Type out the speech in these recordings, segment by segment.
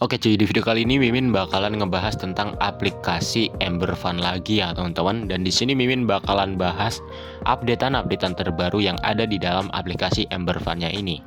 Oke cuy, di video kali ini Mimin bakalan ngebahas tentang aplikasi Ember Fun lagi ya teman-teman. Dan di sini Mimin bakalan bahas updatean terbaru yang ada di dalam aplikasi Ember Fun-nya ini.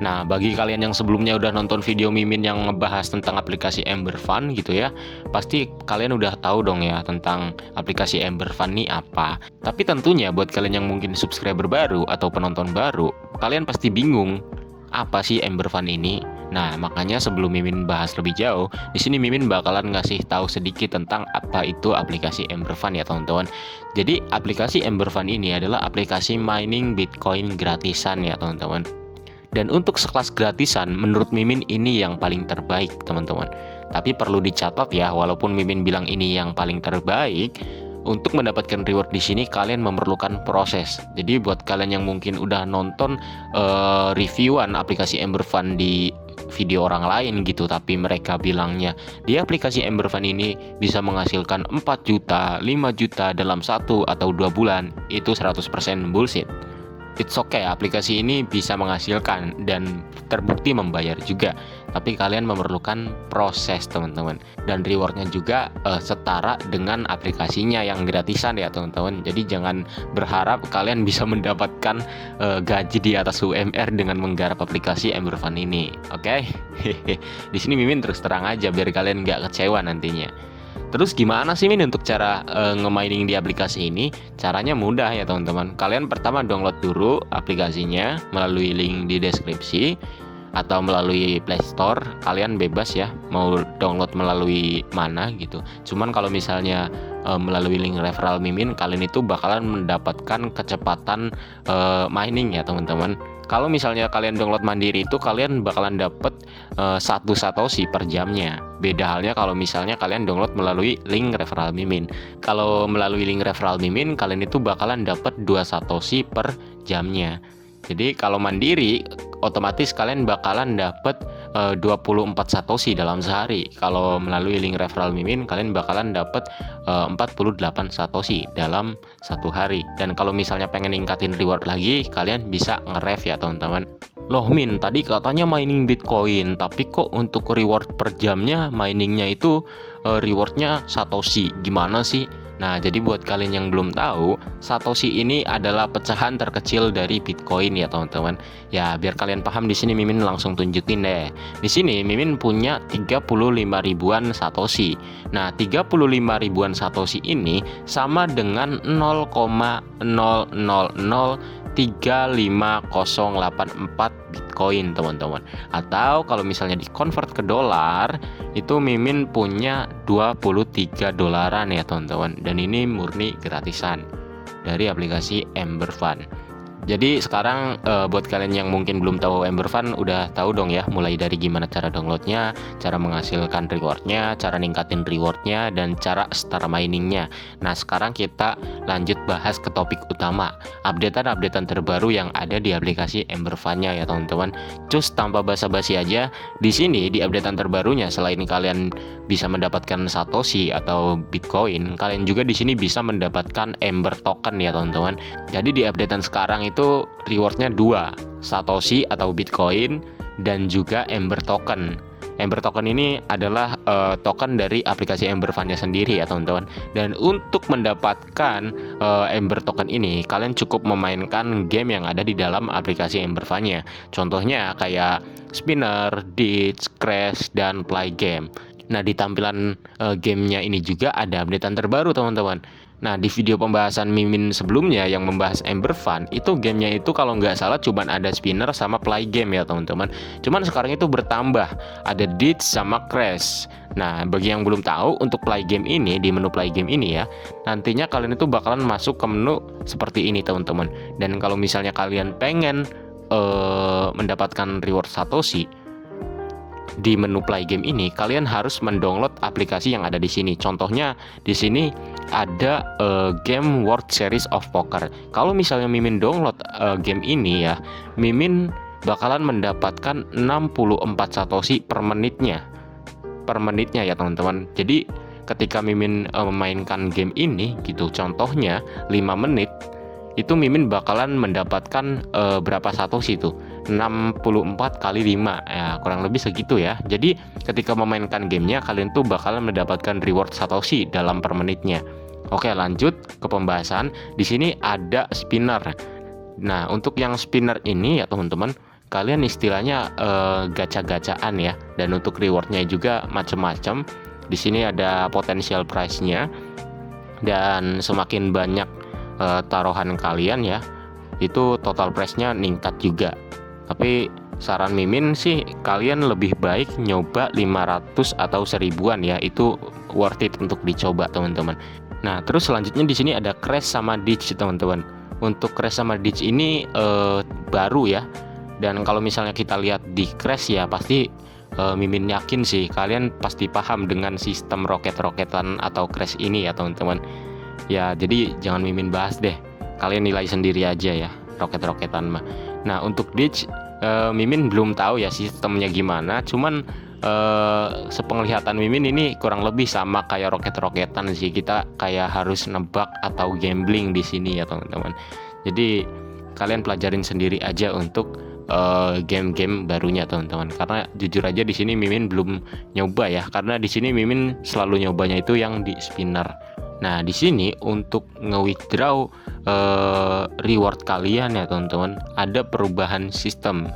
Nah, bagi kalian yang sebelumnya udah nonton video Mimin yang ngebahas tentang aplikasi Ember Fun gitu ya, pasti kalian udah tahu dong ya tentang aplikasi Ember Fun ini apa. Tapi tentunya buat kalian yang mungkin subscriber baru atau penonton baru, kalian pasti bingung apa sih Ember Fun ini. Nah, makanya sebelum Mimin bahas lebih jauh, di sini Mimin bakalan ngasih tahu sedikit tentang apa itu aplikasi Ember Fun ya teman-teman. Jadi, aplikasi Ember Fun ini adalah aplikasi mining Bitcoin gratisan ya teman-teman. Dan untuk sekelas gratisan, menurut Mimin ini yang paling terbaik teman-teman. Tapi perlu dicatat ya, walaupun Mimin bilang ini yang paling terbaik, untuk mendapatkan reward di sini kalian memerlukan proses. Jadi buat kalian yang mungkin udah nonton reviewan aplikasi Ember Fun di video orang lain gitu, tapi mereka bilangnya di aplikasi Ember Fun ini bisa menghasilkan 4 juta, 5 juta dalam 1 atau 2 bulan, itu 100% bullshit. It's okay, aplikasi ini bisa menghasilkan dan terbukti membayar juga, tapi kalian memerlukan proses teman-teman, dan rewardnya juga setara dengan aplikasinya yang gratisan ya teman-teman. Jadi jangan berharap kalian bisa mendapatkan gaji di atas UMR dengan menggarap aplikasi Ember Fun ini, oke? Di sini Mimin terus terang aja biar kalian nggak kecewa nantinya. Terus gimana sih Min untuk cara nge-mining di aplikasi ini? Caranya mudah ya teman-teman. Kalian pertama download dulu aplikasinya melalui link di deskripsi atau melalui Play Store. Kalian bebas ya mau download melalui mana gitu. Cuman kalau misalnya melalui link referral Mimin, kalian itu bakalan mendapatkan kecepatan mining ya teman-teman. Kalau misalnya kalian download mandiri itu kalian bakalan dapet 1 satoshi per jamnya. Beda halnya kalau misalnya kalian download melalui link referral Mimin. Kalau melalui link referral Mimin, kalian itu bakalan dapet 2 satoshi per jamnya. Jadi kalau mandiri otomatis kalian bakalan dapet 24 satoshi dalam sehari. Kalau melalui link referral Mimin, kalian bakalan dapet 48 satoshi dalam 1 hari. Dan kalau misalnya pengen ningkatin reward lagi, kalian bisa nge-ref ya teman-teman. Loh Min, tadi katanya mining Bitcoin, tapi kok untuk reward per jamnya miningnya itu rewardnya satoshi, gimana sih? Nah, jadi buat kalian yang belum tahu, satoshi ini adalah pecahan terkecil dari Bitcoin ya teman-teman. Ya, biar kalian paham di sini Mimin langsung tunjukin deh. Di sini Mimin punya 35 ribuan satoshi. Nah, 35 ribuan satoshi ini sama dengan 0,00035,084 Bitcoin teman-teman. Atau kalau misalnya di-convert ke dolar, itu Mimin punya 23 dolaran ya teman-teman. Dan ini murni gratisan dari aplikasi Ember Fun. Jadi sekarang buat kalian yang mungkin belum tahu Ember Fun, udah tahu dong ya mulai dari gimana cara downloadnya, cara menghasilkan rewardnya, cara ningkatin rewardnya, dan cara start miningnya. Nah sekarang kita lanjut bahas ke topik utama, updatean terbaru yang ada di aplikasi Ember Fun-nya ya teman-teman. Cus tanpa basa-basi aja, di sini di updatean terbarunya selain kalian bisa mendapatkan satoshi atau Bitcoin, kalian juga di sini bisa mendapatkan Ember token ya teman-teman. Jadi di updatean sekarang itu rewardnya 2, satoshi atau Bitcoin dan juga Ember token. Ember token ini adalah token dari aplikasi Ember Fun-nya sendiri ya teman-teman. Dan untuk mendapatkan Ember token ini, kalian cukup memainkan game yang ada di dalam aplikasi Ember Fun-nya. Contohnya kayak Spinner, Ditch, Crash, dan Play Game. Nah di tampilan gamenya ini juga ada updatean terbaru teman-teman. Nah di video pembahasan Mimin sebelumnya yang membahas Ember Fun, itu gamenya itu kalau nggak salah cuman ada Spinner sama Play Game ya teman-teman. Cuman sekarang itu bertambah, ada Ditch sama Crash. Nah bagi yang belum tahu, untuk Play Game ini, di menu Play Game ini ya, nantinya kalian itu bakalan masuk ke menu seperti ini teman-teman. Dan kalau misalnya kalian pengen mendapatkan reward satoshi di menu Play Game ini, kalian harus mendownload aplikasi yang ada di sini. Contohnya di sini ada game World Series of Poker. Kalau misalnya Mimin download game ini ya, Mimin bakalan mendapatkan 64 satoshi per menitnya. Per menitnya ya teman-teman. Jadi ketika Mimin memainkan game ini gitu, contohnya 5 menit, itu Mimin bakalan mendapatkan berapa satoshi tuh? 64 kali 5 ya, kurang lebih segitu ya. Jadi ketika memainkan gamenya kalian tuh bakalan mendapatkan reward Satoshi dalam per menitnya. Oke, lanjut ke pembahasan. Di sini ada spinner. Nah, untuk yang spinner ini ya teman-teman, kalian istilahnya gacha-gacaan ya. Dan untuk rewardnya juga macam-macam. Di sini ada potential price-nya, dan semakin banyak taruhan kalian ya, itu total price-nya ningkat juga. Tapi saran Mimin sih kalian lebih baik nyoba 500 atau 1000-an ya, itu worth it untuk dicoba teman-teman. Nah, terus selanjutnya di sini ada Crash sama Ditch teman-teman. Untuk Crash sama Ditch ini baru ya. Dan kalau misalnya kita lihat di Crash ya, pasti Mimin yakin sih kalian pasti paham dengan sistem roket-roketan atau Crash ini ya teman-teman. Ya, jadi jangan Mimin bahas deh. Kalian nilai sendiri aja ya, roket-roketan mah. Nah, untuk Ditch Mimin belum tahu ya sistemnya gimana. Cuman sepenglihatan Mimin ini kurang lebih sama kayak roket-roketan sih. Kita kayak harus nebak atau gambling di sini ya teman-teman. Jadi kalian pelajarin sendiri aja untuk game-game barunya teman-teman. Karena jujur aja di sini Mimin belum nyoba ya. Karena di sini Mimin selalu nyobanya itu yang di spinner. Nah, di sini untuk nge-withdraw reward kalian ya teman-teman, ada perubahan sistem.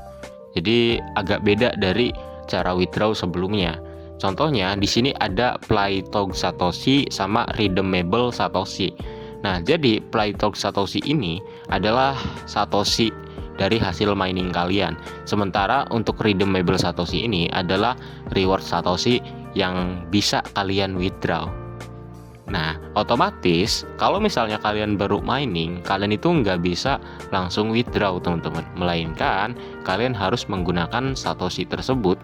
Jadi agak beda dari cara withdraw sebelumnya. Contohnya di sini ada Playtog Satoshi sama Redeemable Satoshi. Nah, jadi Playtog Satoshi ini adalah Satoshi dari hasil mining kalian. Sementara untuk Redeemable Satoshi ini adalah reward Satoshi yang bisa kalian withdraw. Nah, otomatis kalau misalnya kalian baru mining, kalian itu nggak bisa langsung withdraw teman-teman, melainkan kalian harus menggunakan Satoshi tersebut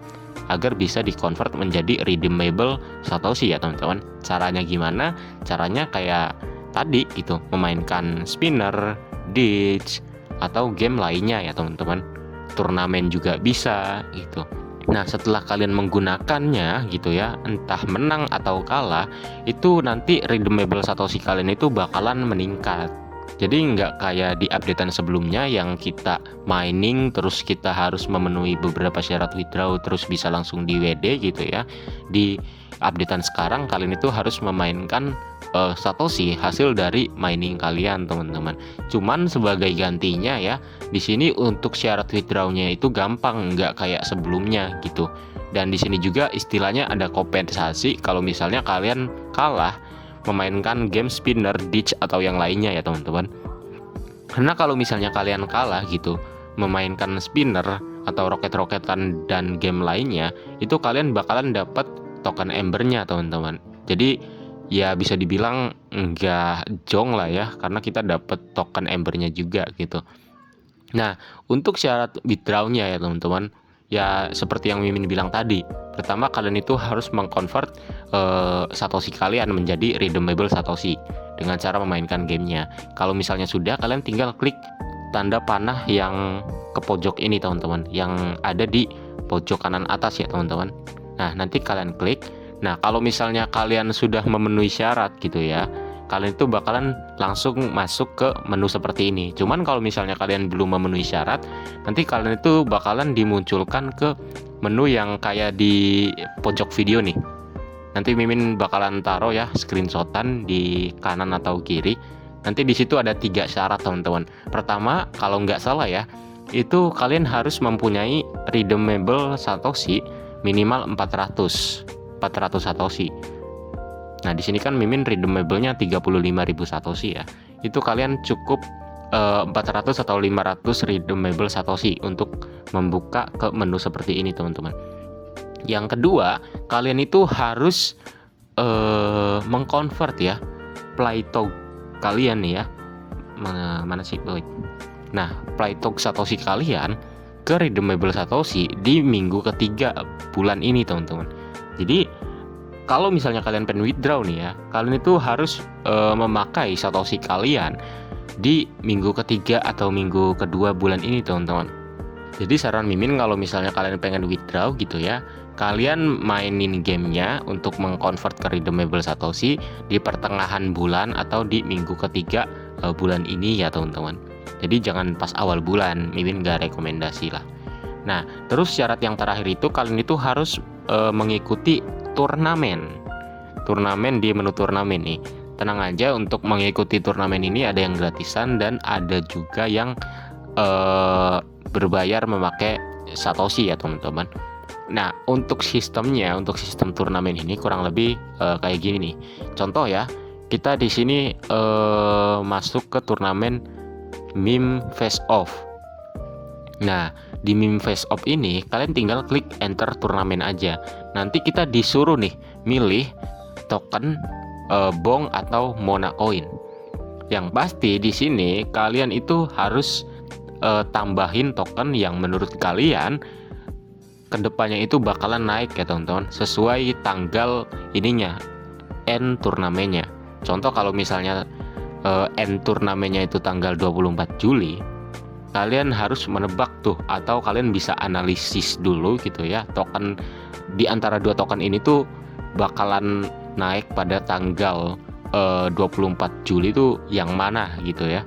agar bisa di-convert menjadi redeemable Satoshi ya teman-teman. Caranya gimana? Caranya kayak tadi gitu, memainkan spinner, ditch, atau game lainnya ya teman-teman. Turnamen juga bisa gitu. Nah, setelah kalian menggunakannya gitu ya, entah menang atau kalah, itu nanti redeemable Satoshi kalian itu bakalan meningkat. Jadi nggak kayak di updatean sebelumnya yang kita mining terus kita harus memenuhi beberapa syarat withdraw terus bisa langsung di WD gitu ya. Di updatean sekarang kalian itu harus memainkan Satoshi hasil dari mining kalian teman-teman. Cuman sebagai gantinya ya, di sini untuk syarat withdrawnya itu gampang, nggak kayak sebelumnya gitu. Dan di sini juga istilahnya ada kompensasi kalau misalnya kalian kalah memainkan game spinner, ditch atau yang lainnya ya teman-teman. Karena kalau misalnya kalian kalah gitu memainkan spinner atau roket-roketan dan game lainnya, itu kalian bakalan dapat token embernya teman-teman. Jadi ya bisa dibilang nggak jong lah ya, karena kita dapat token embernya juga gitu. Nah, untuk syarat withdrawnya ya teman-teman, ya seperti yang Mimin bilang tadi, pertama kalian itu harus mengkonvert Satoshi kalian menjadi redeemable Satoshi dengan cara memainkan gamenya. Kalau misalnya sudah, kalian tinggal klik tanda panah yang ke pojok ini teman-teman, yang ada di pojok kanan atas ya teman-teman. Nah, nanti kalian klik. Nah, kalau misalnya kalian sudah memenuhi syarat gitu ya, kalian itu bakalan langsung masuk ke menu seperti ini. Cuman kalau misalnya kalian belum memenuhi syarat, nanti kalian itu bakalan dimunculkan ke menu yang kayak di pojok video nih. Nanti Mimin bakalan taruh ya screenshotan di kanan atau kiri. Nanti di situ ada 3 syarat teman-teman. Pertama, kalau nggak salah ya, itu kalian harus mempunyai redeemable Satoshi minimal 400 Satoshi. Nah, di sini kan Mimin redeemable-nya 35.000 Satoshi ya. Itu kalian cukup 400 atau 500 redeemable Satoshi untuk membuka ke menu seperti ini, teman-teman. Yang kedua, kalian itu harus mengkonvert ya Playtog kalian nih ya. Mana sih? Nah, Playtog Satoshi kalian ke redeemable Satoshi di minggu ketiga bulan ini, teman-teman. Jadi kalau misalnya kalian pengen withdraw nih ya, kalian itu harus memakai Satoshi kalian di minggu ketiga atau minggu kedua bulan ini, teman-teman. Jadi saran Mimin kalau misalnya kalian pengen withdraw gitu ya, kalian mainin gamenya untuk mengkonvert ke redeemable Satoshi di pertengahan bulan atau di minggu ketiga bulan ini ya teman-teman. Jadi jangan pas awal bulan, Mimin nggak rekomendasi lah. Nah, terus syarat yang terakhir itu kalian itu harus mengikuti turnamen. Turnamen di menu turnamen nih. Tenang aja, untuk mengikuti turnamen ini ada yang gratisan dan ada juga yang berbayar memakai Satoshi ya teman-teman. Nah, untuk sistemnya, untuk sistem turnamen ini kurang lebih kayak gini nih. Contoh ya, kita di sini masuk ke turnamen meme face off. Nah, di meme face off ini kalian tinggal klik enter turnamen aja. Nanti kita disuruh nih milih token Bong atau Mona Coin. Yang pasti di sini kalian itu harus tambahin token yang menurut kalian kedepannya itu bakalan naik ya teman-teman, sesuai tanggal ininya, end turnamennya. Contoh kalau misalnya end turnamennya itu tanggal 24 Juli, kalian harus menebak tuh, atau kalian bisa analisis dulu gitu ya, token di antara dua token ini tuh bakalan naik pada tanggal 24 Juli tuh yang mana gitu ya.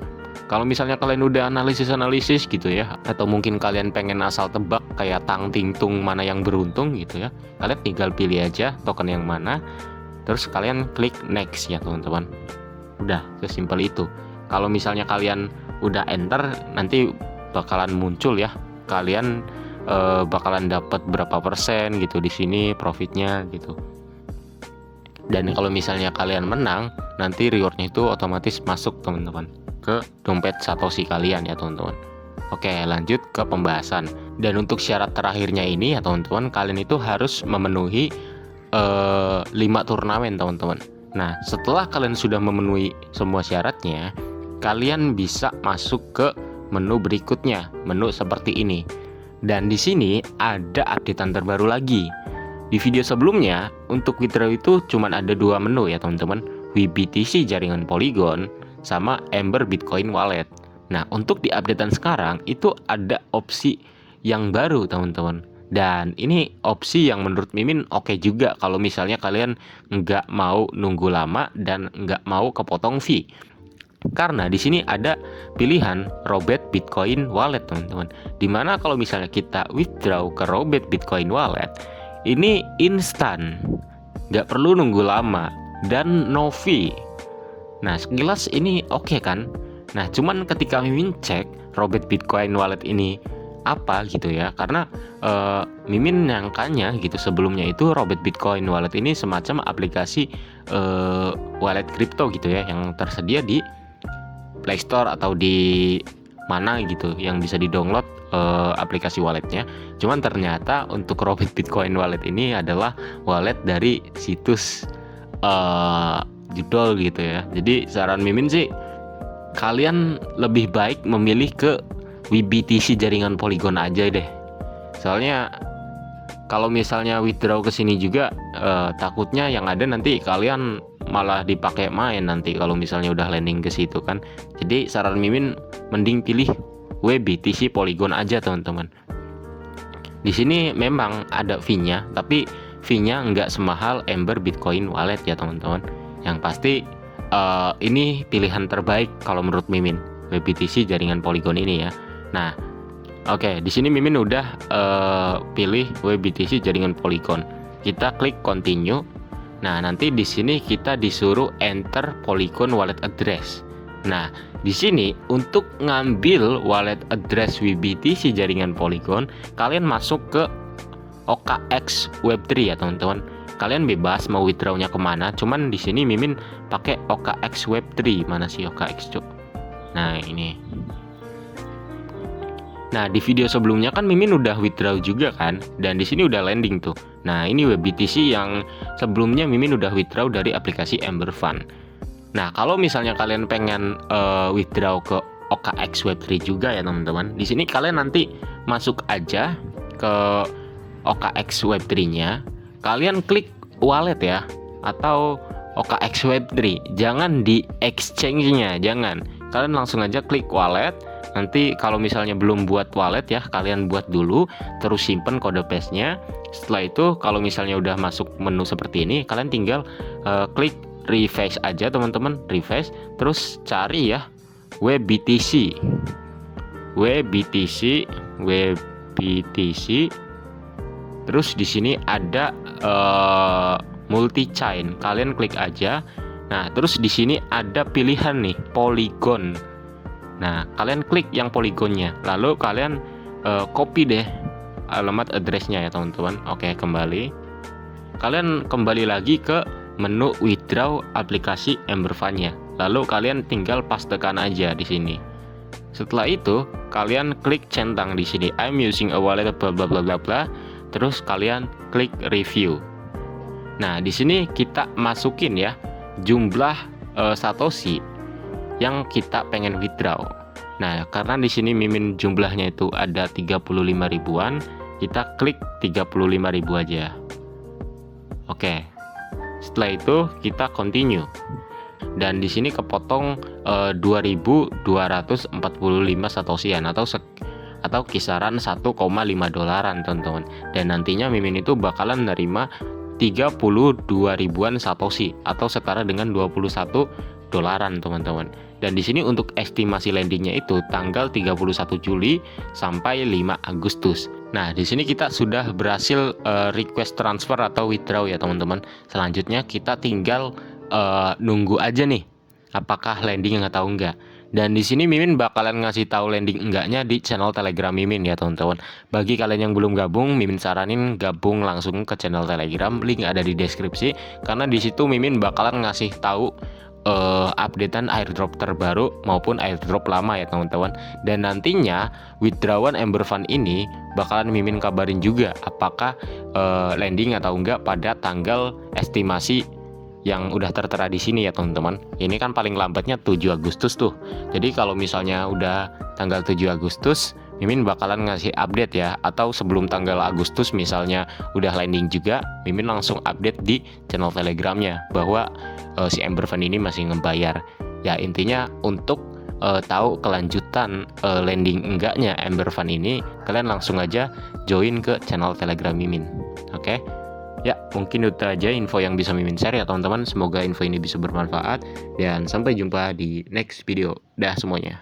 Kalau misalnya kalian udah analisis gitu ya, atau mungkin kalian pengen asal tebak kayak tang ting tung mana yang beruntung gitu ya, kalian tinggal pilih aja token yang mana, terus kalian klik next ya teman-teman. Udah sesimpel itu. Kalau misalnya kalian udah enter, nanti bakalan muncul ya, kalian bakalan dapat berapa persen gitu di sini profitnya gitu. Dan kalau misalnya kalian menang, nanti rewardnya itu otomatis masuk teman-teman ke dompet Satoshi kalian ya teman-teman. Oke, lanjut ke pembahasan. Dan untuk syarat terakhirnya ini ya teman-teman, kalian itu harus memenuhi 5 turnamen teman-teman. Nah, setelah kalian sudah memenuhi semua syaratnya, kalian bisa masuk ke menu berikutnya, menu seperti ini. Dan di sini ada updatean terbaru lagi. Di video sebelumnya, untuk withdraw itu cuma ada 2 menu ya teman-teman, WBTC jaringan Polygon sama Ember Bitcoin Wallet. Nah, untuk di updatean sekarang itu ada opsi yang baru teman-teman. Dan ini opsi yang menurut Mimin oke juga kalau misalnya kalian nggak mau nunggu lama dan nggak mau kepotong fee. Karena di sini ada pilihan Robet Bitcoin Wallet teman-teman. Dimana kalau misalnya kita withdraw ke Robet Bitcoin Wallet, ini instan, nggak perlu nunggu lama dan no fee. Nah, sekilas ini oke kan? Nah, cuman ketika Mimin cek Robet Bitcoin Wallet ini apa gitu ya, karena Mimin nyangkanya gitu sebelumnya itu Robet Bitcoin Wallet ini semacam aplikasi wallet kripto gitu ya, yang tersedia di Play Store atau di mana gitu yang bisa di-download aplikasi walletnya. Cuman ternyata untuk Robet Bitcoin Wallet ini adalah wallet dari situs judol gitu ya. Jadi saran Mimin sih, kalian lebih baik memilih ke WBTC jaringan Polygon aja deh. Soalnya kalau misalnya withdraw ke sini juga takutnya yang ada nanti kalian malah dipakai main nanti kalau misalnya udah landing ke situ kan. Jadi saran Mimin mending pilih WBTC Polygon aja teman-teman. Di sini memang ada fee-nya, tapi fee-nya nggak semahal Ember Bitcoin Wallet ya teman-teman. Yang pasti ini pilihan terbaik kalau menurut Mimin, WBTC jaringan Polygon ini ya. Nah, oke, di sini Mimin udah pilih WBTC jaringan Polygon. Kita klik continue. Nah, nanti di sini kita disuruh enter Polygon wallet address. Nah, di sini untuk ngambil wallet address WBTC jaringan Polygon, kalian masuk ke OKX Web3 ya teman-teman. Kalian bebas mau withdrawnya kemana, cuman di sini Mimin pakai OKX Web3. Mana sih OKX cuk? Nah, ini. Nah, di video sebelumnya kan Mimin udah withdraw juga kan, dan di sini udah landing tuh. Nah, ini WBTC yang sebelumnya Mimin udah withdraw dari aplikasi Ember Fund. Nah, kalau misalnya kalian pengen withdraw ke OKX Web3 juga ya teman-teman, di sini kalian nanti masuk aja ke OKX Web3-nya, kalian klik wallet ya, atau OKX Web3. Jangan di exchange-nya, jangan. Kalian langsung aja klik wallet. Nanti kalau misalnya belum buat wallet ya, kalian buat dulu, terus simpen kode paste-nya. Setelah itu kalau misalnya udah masuk menu seperti ini, kalian tinggal klik refresh aja teman-teman, refresh, terus cari ya WBTC, terus di sini ada multi chain, kalian klik aja. Nah, terus di sini ada pilihan nih Polygon. Nah, kalian klik yang Polygonnya, lalu kalian copy deh alamat addressnya ya teman-teman. Oke, kembali. Kalian kembali lagi ke menu withdraw aplikasi Emberfund-nya. Lalu kalian tinggal pastekan aja di sini. Setelah itu, kalian klik centang di sini. I'm using a wallet bla bla bla bla bla. Terus kalian klik review. Nah, di sini kita masukin ya jumlah satoshi yang kita pengen withdraw. Nah, karena di sini Mimin jumlahnya itu ada 35 ribuan, kita klik 35 ribu aja. Oke. Setelah itu kita continue. Dan di sini kepotong 2.245 satoshian atau kisaran 1,5 dolaran teman-teman. Dan nantinya Mimin itu bakalan nerima 32 ribuan satoshi atau setara dengan 21 dolaran teman-teman. Dan di sini untuk estimasi landingnya itu tanggal 31 Juli sampai 5 Agustus. Nah, di sini kita sudah berhasil request transfer atau withdraw ya teman-teman. Selanjutnya kita tinggal nunggu aja nih apakah landing atau enggak. Dan di sini Mimin bakalan ngasih tahu landing enggaknya di channel Telegram Mimin ya teman-teman. Bagi kalian yang belum gabung, Mimin saranin gabung langsung ke channel Telegram, link ada di deskripsi. Karena di situ Mimin bakalan ngasih tahu updatean airdrop terbaru maupun airdrop lama ya teman-teman. Dan nantinya withdrawan Emberfund ini bakalan Mimin kabarin juga apakah landing atau enggak pada tanggal estimasi yang udah tertera di sini ya teman-teman. Ini kan paling lambatnya 7 Agustus tuh. Jadi kalau misalnya udah tanggal 7 Agustus, Mimin bakalan ngasih update ya. Atau sebelum tanggal Agustus misalnya udah landing juga, Mimin langsung update di channel Telegramnya bahwa si Emberfund ini masih ngebayar. Ya intinya untuk tahu kelanjutan landing enggaknya Emberfund ini, kalian langsung aja join ke channel Telegram Mimin. Oke? Ya, mungkin itu aja info yang bisa Mimin share ya teman-teman. Semoga info ini bisa bermanfaat dan sampai jumpa di next video. Dah semuanya.